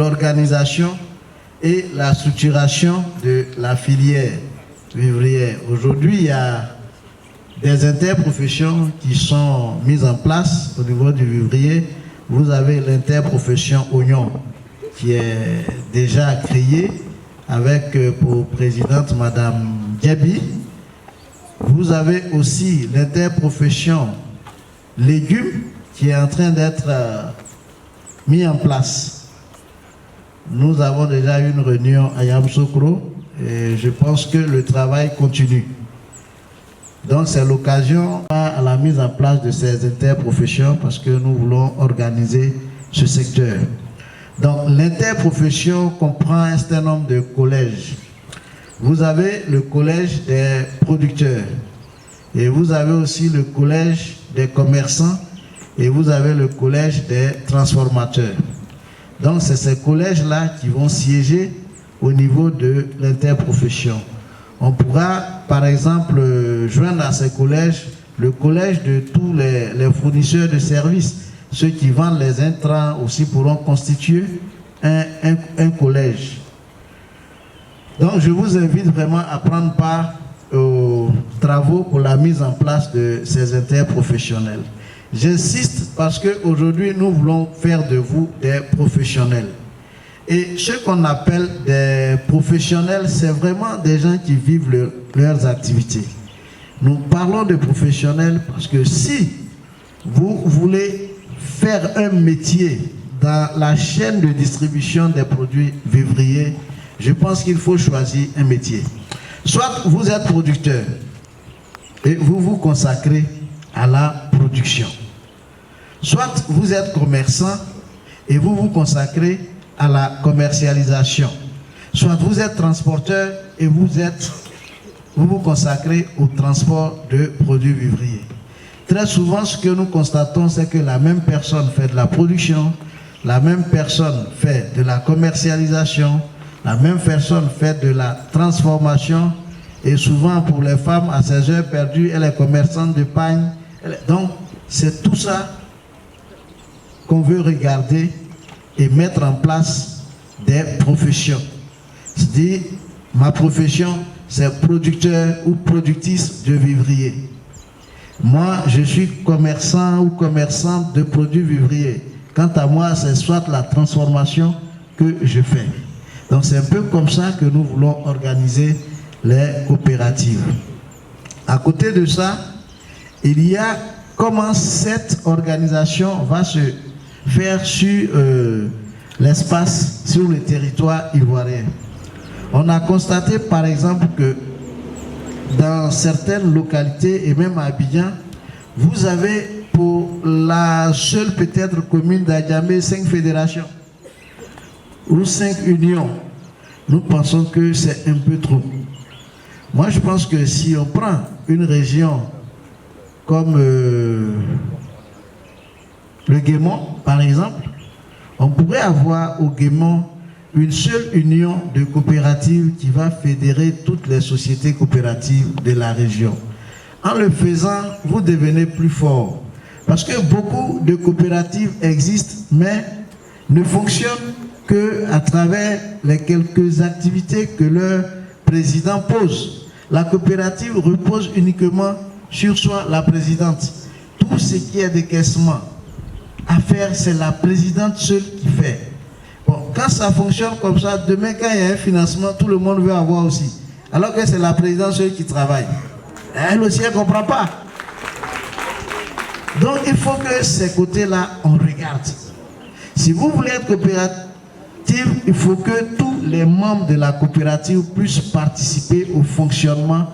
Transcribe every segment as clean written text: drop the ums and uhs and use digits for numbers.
l'organisation et la structuration de la filière vivrière. Aujourd'hui, il y a des interprofessions qui sont mises en place au niveau du vivrier. Vous avez l'interprofession oignon qui est déjà créée avec pour présidente Madame Diaby. Vous avez aussi l'interprofession légumes qui est en train d'être mis en place. Nous avons déjà eu une réunion à Yamoussoukro et je pense que le travail continue. Donc c'est l'occasion à la mise en place de ces interprofessions parce que nous voulons organiser ce secteur. Donc l'interprofession comprend un certain nombre de collèges. Vous avez le collège des producteurs et vous avez aussi le collège des commerçants et vous avez le collège des transformateurs. Donc c'est ces collèges-là qui vont siéger au niveau de l'interprofession. On pourra par exemple joindre à ces collèges le collège de tous les fournisseurs de services. Ceux qui vendent les intrants aussi pourront constituer un collège. Donc je vous invite vraiment à prendre part aux travaux pour la mise en place de ces interprofessionnels. J'insiste parce qu'aujourd'hui nous voulons faire de vous des professionnels. Et ce qu'on appelle des professionnels, c'est vraiment des gens qui vivent leurs activités. Nous parlons de professionnels parce que si vous voulez faire un métier dans la chaîne de distribution des produits vivriers, je pense qu'il faut choisir un métier. Soit vous êtes producteur et vous vous consacrez à la production. Soit vous êtes commerçant et vous vous consacrez à la commercialisation. Soit vous êtes transporteur et vous vous consacrez au transport de produits vivriers. Très souvent, ce que nous constatons, c'est que la même personne fait de la production, la même personne fait de la commercialisation, la même personne fait de la transformation et souvent pour les femmes, à ses heures perdues, elle est commerçante de pagne. Donc, c'est tout ça qu'on veut regarder et mettre en place des professions. C'est-à-dire, ma profession, c'est producteur ou productrice de vivrier. Moi, je suis commerçant ou commerçante de produits vivriers. Quant à moi, c'est soit la transformation que je fais. Donc, c'est un peu comme ça que nous voulons organiser les coopératives. À côté de ça, il y a comment cette organisation va se faire sur l'espace, sur le territoire ivoirien. On a constaté par exemple que dans certaines localités et même à Abidjan, vous avez pour la seule peut-être commune d'Adjamé 5 fédérations ou 5 unions. Nous pensons que c'est un peu trop. Moi je pense que si on prend une région comme le Guémont par exemple, on pourrait avoir au Guémont une seule union de coopératives qui va fédérer toutes les sociétés coopératives de la région. En le faisant, vous devenez plus fort. Parce que beaucoup de coopératives existent, mais ne fonctionnent qu'à travers les quelques activités que leur président pose. La coopérative repose uniquement sur soi, la présidente. Tout ce qui est décaissement à faire, c'est la présidente seule qui fait. Bon, quand ça fonctionne comme ça, demain quand il y a un financement, tout le monde veut avoir aussi. Alors que c'est la présidente seule qui travaille. Elle aussi, elle ne comprend pas. Donc il faut que ces côtés-là, on regarde. Si vous voulez être coopérative, il faut que tous les membres de la coopérative puissent participer au fonctionnement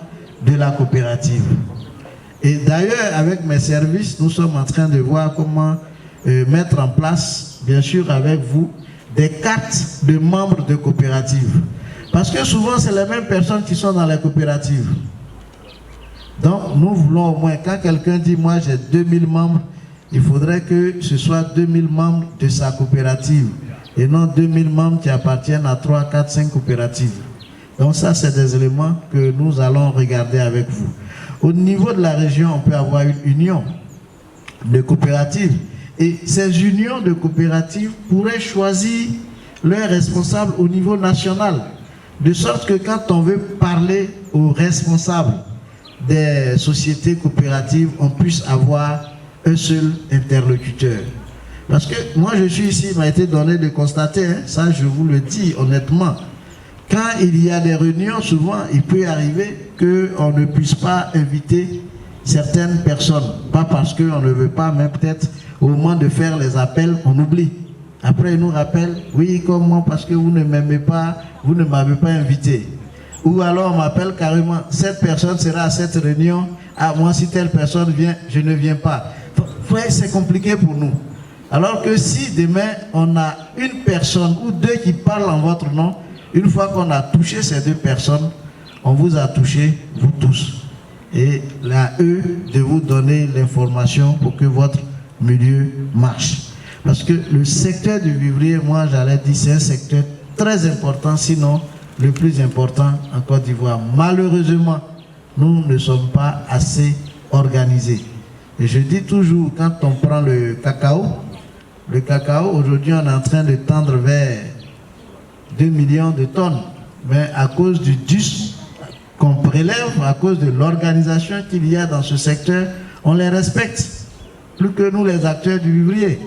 de la coopérative. Et d'ailleurs, avec mes services, nous sommes en train de voir comment mettre en place, bien sûr avec vous, des cartes de membres de coopératives. Parce que souvent, c'est les mêmes personnes qui sont dans les coopératives. Donc, nous voulons au moins, quand quelqu'un dit, moi j'ai 2000 membres, il faudrait que ce soit 2000 membres de sa coopérative et non 2000 membres qui appartiennent à 3, 4, 5 coopératives. Donc ça, c'est des éléments que nous allons regarder avec vous. Au niveau de la région, on peut avoir une union de coopératives. Et ces unions de coopératives pourraient choisir leurs responsables au niveau national. De sorte que quand on veut parler aux responsables des sociétés coopératives, on puisse avoir un seul interlocuteur. Parce que moi je suis ici, il m'a été donné de constater, hein, ça je vous le dis honnêtement, quand il y a des réunions, souvent il peut arriver qu'on ne puisse pas inviter certaines personnes. Pas parce qu'on ne veut pas, mais peut-être au moment de faire les appels, on oublie. Après, ils nous rappellent, oui, comment, parce que vous ne m'aimez pas, vous ne m'avez pas invité. Ou alors on m'appelle carrément, cette personne sera à cette réunion, ah, moi si telle personne vient, je ne viens pas. C'est compliqué pour nous. Alors que si demain on a une personne ou deux qui parlent en votre nom, une fois qu'on a touché ces deux personnes, on vous a touché, vous tous. Et là, eux, de vous donner l'information pour que votre milieu marche. Parce que le secteur du vivrier, moi j'allais dire, c'est un secteur très important, sinon le plus important en Côte d'Ivoire. Malheureusement, nous ne sommes pas assez organisés. Et je dis toujours, quand on prend le cacao, aujourd'hui on est en train de tendre vers 2 millions de tonnes. Mais à cause du DUS qu'on prélève, à cause de l'organisation qu'il y a dans ce secteur, on les respecte. Plus que nous les acteurs du vivrier.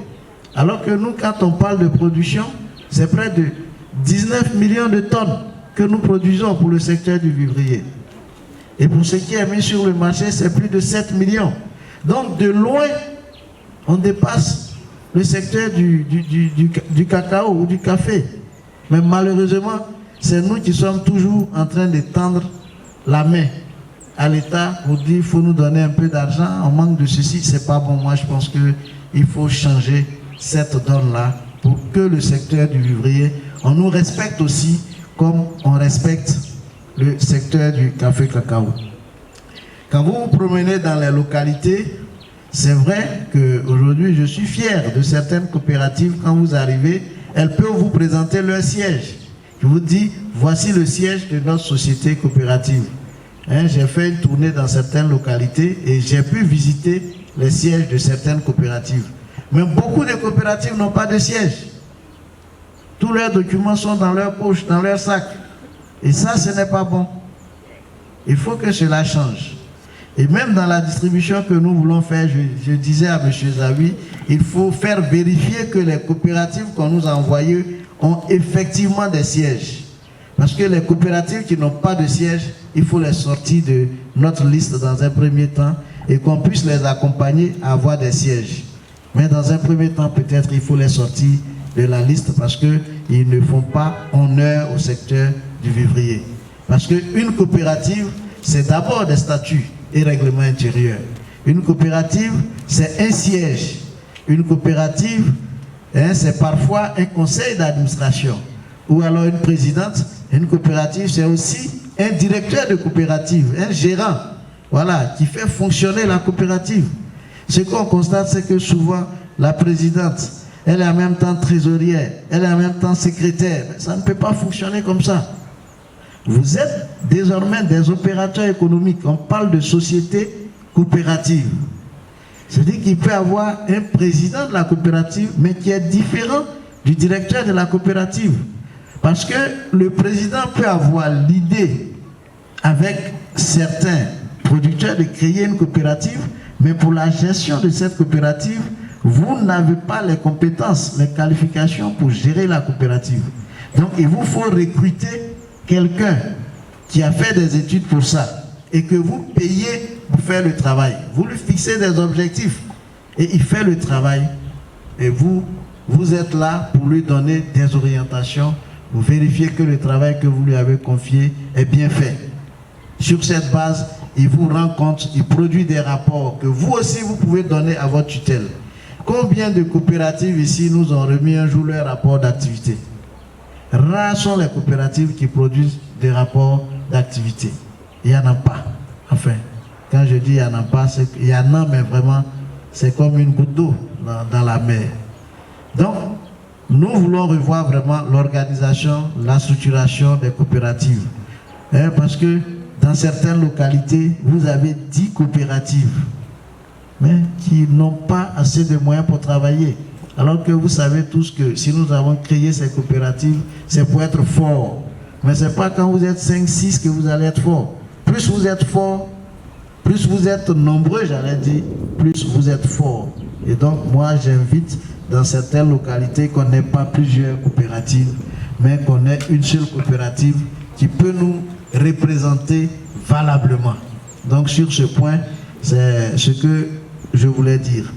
Alors que nous, quand on parle de production, c'est près de 19 millions de tonnes que nous produisons pour le secteur du vivrier. Et pour ce qui est mis sur le marché, c'est plus de 7 millions. Donc de loin, on dépasse le secteur du cacao ou du café. Mais malheureusement, c'est nous qui sommes toujours en train de tendre la main à l'État pour dire il faut nous donner un peu d'argent, on manque de ceci, c'est pas bon. Moi je pense qu'il faut changer cette donne-là pour que le secteur du vivrier, on nous respecte aussi comme on respecte le secteur du café-cacao. Quand vous vous promenez dans les localités, c'est vrai qu'aujourd'hui je suis fier de certaines coopératives. Quand vous arrivez, elles peuvent vous présenter leur siège. Je vous dis, voici le siège de notre société coopérative. Hein, j'ai fait une tournée dans certaines localités et j'ai pu visiter les sièges de certaines coopératives. Mais beaucoup de coopératives n'ont pas de siège. Tous leurs documents sont dans leur poche, dans leur sac. Et ça, ce n'est pas bon. Il faut que cela change. Et même dans la distribution que nous voulons faire, je disais à M. Zawi, il faut faire vérifier que les coopératives qu'on nous a envoyées ont effectivement des sièges. Parce que les coopératives qui n'ont pas de siège, il faut les sortir de notre liste dans un premier temps et qu'on puisse les accompagner à avoir des sièges. Mais dans un premier temps, peut-être il faut les sortir de la liste parce qu'ils ne font pas honneur au secteur du vivrier. Parce qu'une coopérative, c'est d'abord des statuts et règlements intérieurs. Une coopérative, c'est un siège. Une coopérative, c'est parfois un conseil d'administration ou alors une présidente. Une coopérative, c'est aussi un directeur de coopérative, un gérant, voilà, qui fait fonctionner la coopérative. Ce qu'on constate, c'est que souvent, la présidente, elle est en même temps trésorière, elle est en même temps secrétaire. Ça ne peut pas fonctionner comme ça. Vous êtes désormais des opérateurs économiques. On parle de société coopérative. C'est-à-dire qu'il peut y avoir un président de la coopérative, mais qui est différent du directeur de la coopérative. Parce que le président peut avoir l'idée, avec certains producteurs, de créer une coopérative, mais pour la gestion de cette coopérative, vous n'avez pas les compétences, les qualifications pour gérer la coopérative. Donc il vous faut recruter quelqu'un qui a fait des études pour ça et que vous payez pour faire le travail. Vous lui fixez des objectifs et il fait le travail et vous êtes là pour lui donner des orientations, pour vérifier que le travail que vous lui avez confié est bien fait. Sur cette base, il vous rend compte, il produit des rapports que vous aussi vous pouvez donner à votre tutelle. Combien de coopératives ici nous ont remis un jour leur rapport d'activité? Rares sont les coopératives qui produisent des rapports d'activité. Il n'y en a pas. Enfin, quand je dis il n'y en a pas, c'est qu'il y en a, mais vraiment, c'est comme une goutte d'eau dans la mer. Donc, nous voulons revoir vraiment l'organisation, la structuration des coopératives. Parce que dans certaines localités, vous avez 10 coopératives, mais qui n'ont pas assez de moyens pour travailler. Alors que vous savez tous que si nous avons créé ces coopératives, c'est pour être fort. Mais ce n'est pas quand vous êtes 5, 6 que vous allez être fort. Plus vous êtes fort, plus vous êtes nombreux, j'allais dire, plus vous êtes fort. Et donc, moi, j'invite dans certaines localités qu'on n'ait pas plusieurs coopératives, mais qu'on ait une seule coopérative qui peut nous représenter valablement. Donc, sur ce point, c'est ce que je voulais dire.